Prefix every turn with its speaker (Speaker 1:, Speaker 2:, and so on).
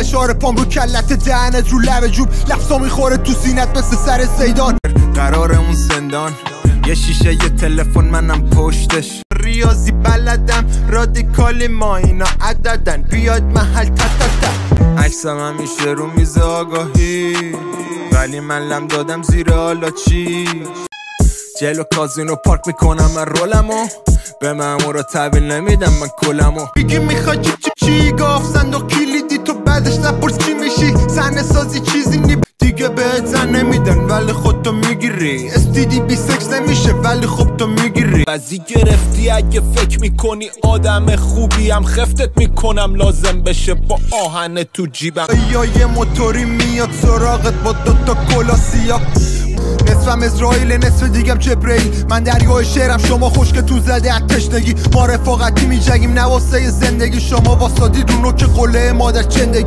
Speaker 1: فشار پام رو کلت دهنت رو لب جوب لفظا میخوره تو سینت مثل سر زیدان قرار اون زندان یه شیشه یه تلفن منم پشتش ریاضی بلدم رادیکالی ما اینا عددن بیاد محل عکسم همیشه رو میز آگاهی ولی من لم دادم زیر حالا چی جلو کازینو پارک میکنم من رولمو به مامورا تحویل نمیدم من کلمو بگی میخوای چی گفت صندوق کلیدی تو بعدش نپرس چی میشی صحنه سازی چیزی نی دیگه بهت زن نمیدن ولی خودتو میگیری استیدی بی سکس نمیشه ولی خب تو میگیری
Speaker 2: بازی گرفتی اگه فکر میکنی آدم خوبیم خفتت میکنم لازم بشه با آهن تو جیبم
Speaker 1: یا یه موتوری میاد سراغت با دوتا کلا سیاه نصفم اسرائیل نصف دیگم جبرئیل من دریای شعرم شما خشک تو زده از تشنگی ما رفاقتی میجگیم نه واسه زندگی شما واسادید رو نوک قله مادر چندگی